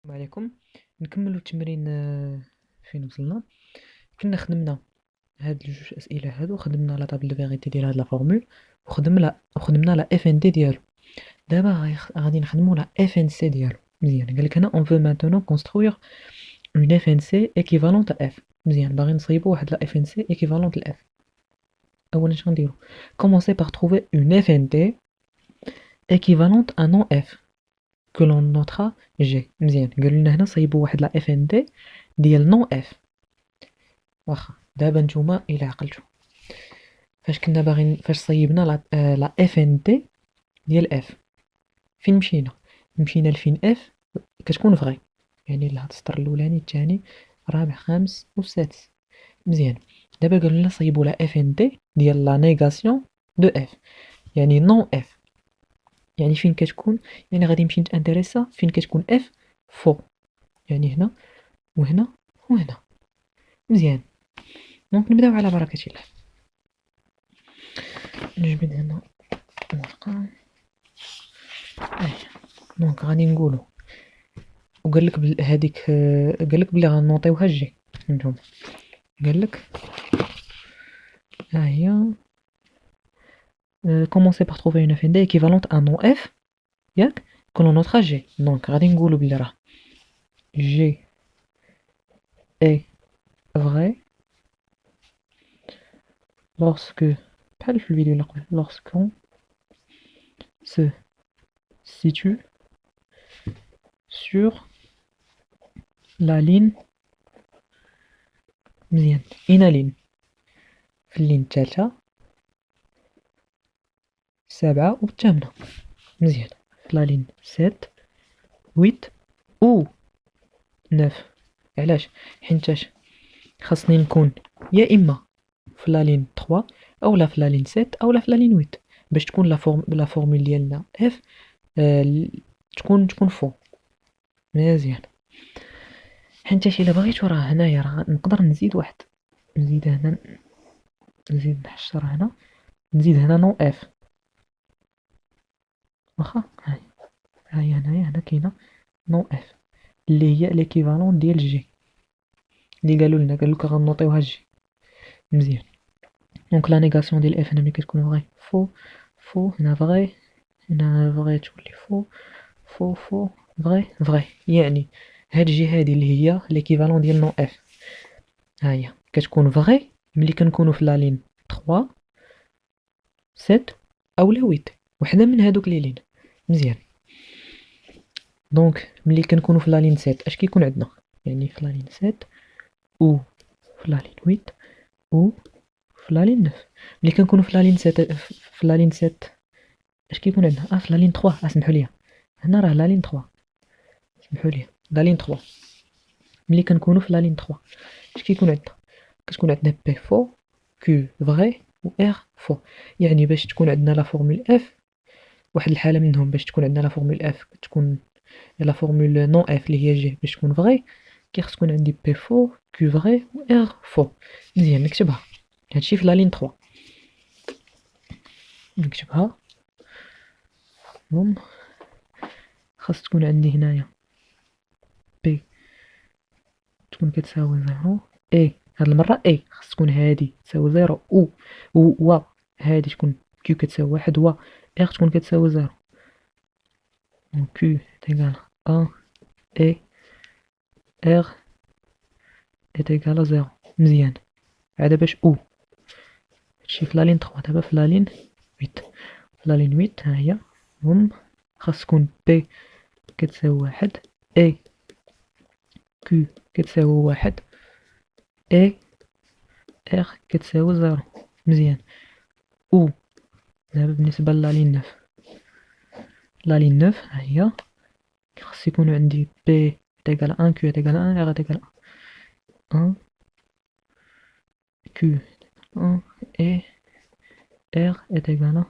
السلام عليكم. نكملوا التمرين. فين وصلنا؟ كنا خدمنا هاد الجوج اسئله هادو، خدمنا لا طابل دو فيغيتي ديال هاد لا فورمول، وخدمنا لا اف ان دي ديالو. دابا غادي نخدموا لا اف ان سي ديالو. مزيان، قالك هنا اون فو مانتونون كونستروير اون اف ان سي ايكيفالونت ا اف. مزيان، باغي نصايبوا واحد لا اف ان سي ايكيفالونت ل اف. اولا اش غنديروا؟ كومونسي بار تروفي اون اف ان تي ايكيفالونت ا نون اف que l'on notera G. مزيان، قالوا لنا هنا صايبوا واحد لا اف ان دي ديال نو اف. واخا دابا نتوما الى عقلتو فاش كنا باغيين، فاش صايبنا لا اف ان دي ديال اف، فين مشينا لفين اف كتكون فغي، يعني لهاد السطر الاولاني الثاني الرابع خامس والسادس. مزيان، دابا قالوا لنا صايبوا لا اف ان دي ديال لا نيغاسيون دو اف، يعني نون اف. يعني فين كتكون، يعني غادي نمشي نتانتريسا فين كتكون اف فوق، يعني هنا وهنا وهنا. مزيان، دونك نبداو على بركة الله. نجبد هنا ورقة. دونك غادي نقولو، وقالك هاديك قالك بلي غنوطيوها جي. نتوما قالك ها هي commencer par trouver une FND équivalente à non F ياك que l'on notera G. دونك غادي نقولو بلي راه G est vrai lorsque بحال في الفيديو اللي قبل lorsqu'on se situe sur la ligne. مزيان، إين لين؟ في اللين الثالثة السابعة والثامنة. مزيان، في لا لين 7 8 و 9. علاش؟ حيتاش خاصني نكون يا اما في لا لين 3 اولا في لا لين 7 اولا في لا لين 8 باش تكون لا فورمول ديالنا اف تكون فوق. مزيان، حيتاش الا بغيتو راه هنايا راه نقدر نزيد واحد، نزيد هنا، نزيد نحشر هنا، نزيد هنا نو اف. واخا هاي هنا كاينه نو اف اللي هي ليكيفالون ديال جي اللي قالوا لنا، قالوا لك غنوطيوها جي. مزيان، دونك لا نيغاسيون ديال اف هنا ملي كتكون فغي فو هنا فغي، هنا فغي تولي فو فغي، يعني هاد جي هادي اللي هي ليكيفالون ديال نو اف ها هي كتكون فغي ملي كنكونوا في لا لين 3 7 اولا 8، وحده من هادوك لي لين. مزيان، دونك ملي كنكونوا في لا لين 7 اش كيكون عندنا؟ يعني في لا لين 7 و في لا لين 8 و في لا لين 9. ملي كنكونوا في لا لين 7 في لا لين 7 اش كيكون عندنا؟ في لا لين 3. اسمحوا لي، هنا راه لا لين 3. اسمحوا لي، لا لين 3. ملي كنكونوا في لا لين 3 اش كيكون عندنا؟ كتكون عندنا بي فو كيو فغي و ار فو. يعني باش تكون عندنا لا فورمول اف، واحد الحاله منهم باش تكون عندنا لا فورمول اف تكون لا فورمول نون اف اللي هي جي باش تكون فغي، كيخص تكون عندي بي فو كيو فغي و ار فو. مزيان، نكتبها هادشي في لا لين 3. نكتبها خاص تكون عندي هنايا بي تكون كتساوي زيرو، اي هاد المرة اي خاص تكون هادي تساوي زيرو، و هادي تكون كيو كتساوي واحد، و ار تكون كتساوي زيرو. دونك كيو تيغال ان اي ار تيغال زيرو. مزيان، عاد باش هادشي في لا لين 3. دابا في لا لين 8، في لا لين 8 ها هي خاص تكون بي كتساوي واحد، اي كيو كتساوي واحد، اي ار كتساوي زيرو. مزيان، و دابا بالنسبة لا لين 9، لا لين 9 ها هي خاص يكون عندي بي تيغال ان كيو تيغال ان ار تيغال ان كيو ان اي ار تيغال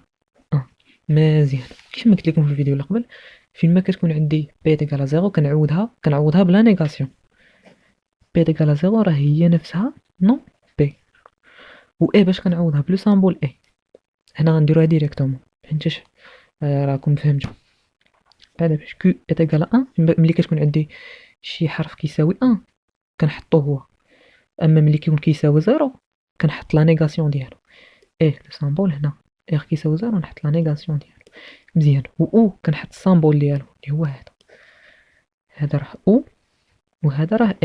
ان. مزيان، كيف ما قلت لكم في الفيديو اللي قبل، فين ما كتكون عندي بي تيغال زيرو كنعوضها بلا نيغاسيون. بي تيغال زيرو راه هي نفسها نو بي، و اي باش كنعوضها بلو سامبول اي. هنا غنديروها ديريكتومون حيتاش راكم فهمتوا. هذا باش كو إيتيغال 1 ملي كتكون عندي شي حرف كيساوي 1 كنحطو هو، أما ملي كيكون كيساوي 0 كنحط لا نيغاسيون ديالو. لو سامبول هنا كيساوي 0 نحط لا نيغاسيون ديالو. مزيان. و كنحط السامبول ديالو اللي هو هذا راه او وهذا راه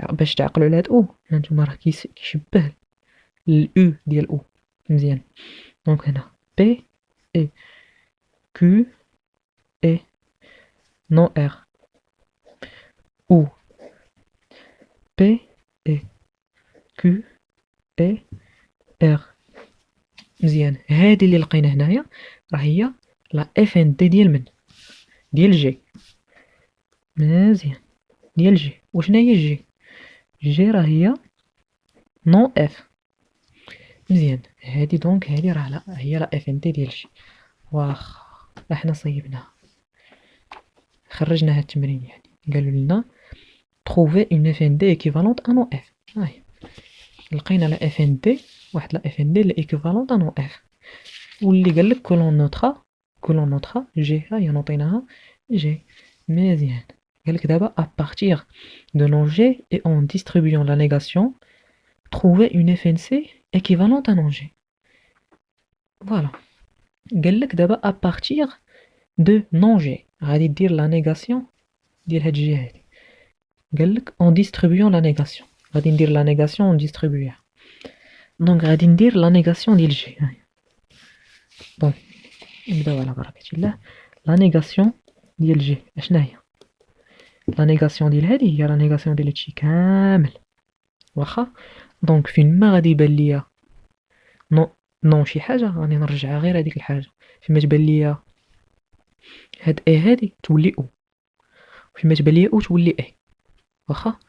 باش تعقلوا على هاد او هانتوما راه كيشبه الاو ديال او. مزيان. دونك هنا بي اي كيو اي نو ار او بي اي كيو اي ار. مزيان. هادي اللي لقينا هنايا راه هي لا اف ان دي ديال من ديال جي. مزيان. ديال جي. وشنا هي جي؟ جي راه هي نو اف. مزيان. هادي دونك هادي راه لا هي لا اف ان دي ديال جي. واخا احنا صيبناها خرجنا هاد التمرين يعني قالوا لنا trouver une FND équivalente à nos F. هاي لقينا لا FND واحد لا FND اللي équivalente à nos F واللي قال لك كولون نوترا جي هاي نوطيناها جي. مزيان. قال لك دابا à partir de nos G et en distribuant la négation trouver une FNC équivalente à nos G. Voilà. قال لك دابا à partir de non G غادي دير لا نيغاسيون ديال هاد الجي هادي. قال لك en distribuant la négation غادي ندير لا نيغاسيون نديستريبيوها. دونك غادي ندير لا نيغاسيون ديال جي. بون نبداو على بركة الله. لا نيغاسيون ديال جي اشنا هي؟ لا نيغاسيون ديال هادي هي لا نيغاسيون ديال هادشي كامل واخا. دونك فين ما غادي يبان ليا نو شي حاجه غادي نرجعها غير هذيك الحاجه. فيما تبان ليا هاد هادي تولي او، فيما تبان ليا او تولي واخا.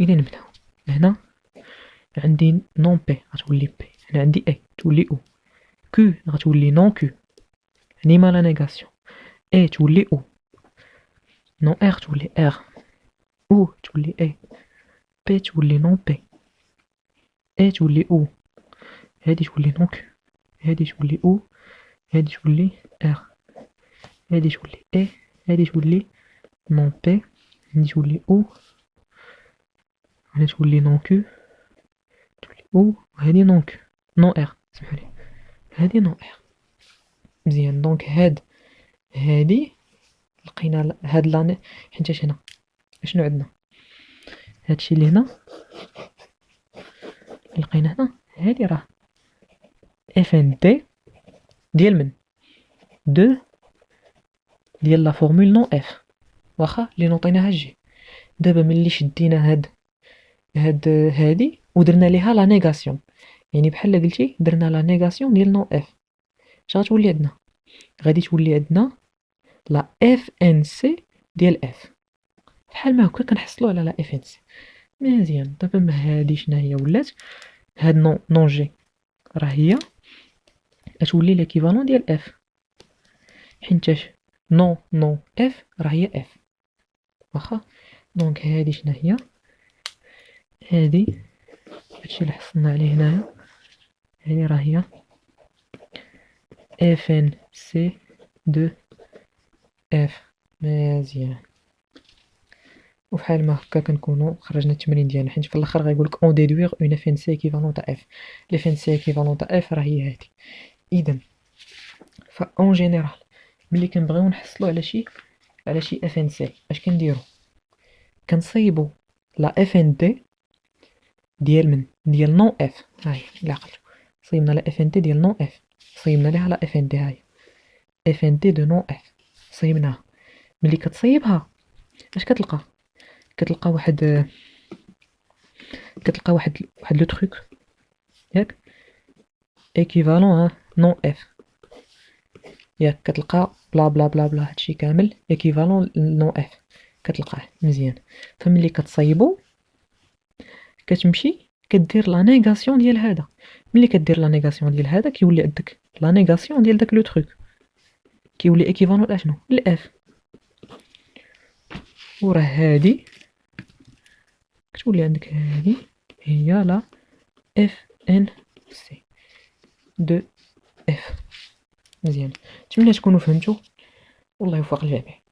اذا نبداو هنا عندي نون بي غتولي بي، هنا عندي تولي او، كو غتولي نون كو نيما لا نيغاسيون، تولي او، نون ار تولي ار، او تولي بي تولي نون بي، تولي او، هادي تولي نون كو، هادي تولي او، هادي تولي ار، هادي تولي هادي تولي نون بي، هادي تولي او، هادي تولي نون كو، تولي او، وهادي نون كو نون ار سمحولي هادي نون ار. مزيان. دونك هادي لقينا هاد لاني حيتاش هنا اشنو عندنا هادشي اللي هنا لقينا هنا هادي راه اف ان دي ديال من دو ديال لا فورمول نون اف واخا اللي نوطيناها جي. دابا ملي شدينا هادي ودرنا ليها لا نيغاسيون يعني بحال قلتي درنا لا نيغاسيون ديال نون اف اش غتولي عندنا؟ غادي تولي عندنا لا اف ان سي ديال اف بحال ما هكا كنحصلوا على لا اف ان سي. مزيان. دابا ما هادي شنا هي ولات هاد نون جي راه هي غتولي ليكيفالون ديال اف حيتاش نون اف راه هي اف واخا. دونك هادي شنا هي؟ هادي هادشي اللي حصلنا عليه هنايا هادي راه هي اف ان سي دو اف. مزيان. وفحال ما هكا كنكونوا خرجنا التمرين ديالنا حيت في الاخر غايقولك اون ديدوير اون اف ان سي ايكيفالون تاع اف. لي فين سي ايكيفالون تاع اف راه هي هادي. اذا اون جينيرال ملي كنبغيو نحصلوا على شي اف ان سي اش كنديروا؟ كنصايبوا لا اف ان دي ديال من ديال نون اف. هاي الا عقلتو صايبنا لا اف ان دي ديال نون اف صايبنا ليها لا اف ان دي هاي اف ان دي دو نون اف صايبناها. ملي كتصايبها اش كتلقى واحد لو تروك ياك ايكيفالون نون اف ياك كتلقى بلا بلا بلا بلا هادشي كامل ايكيفالون نون اف كتلقاه. مزيان. فملي كتصايبو كتمشي كدير لا نيغاسيون ديال هذا. ملي كدير لا نيغاسيون ديال هذا كيولي عندك لا نيغاسيون ديال داك لو تروك كيولي ايكيفالون لاشنو؟ الاف. وراه هادي كتولي عندك هادي هي لا اف ان سي دو اف. مزيان. نتمنى تكونوا فهمتوا والله يوفق الجميع.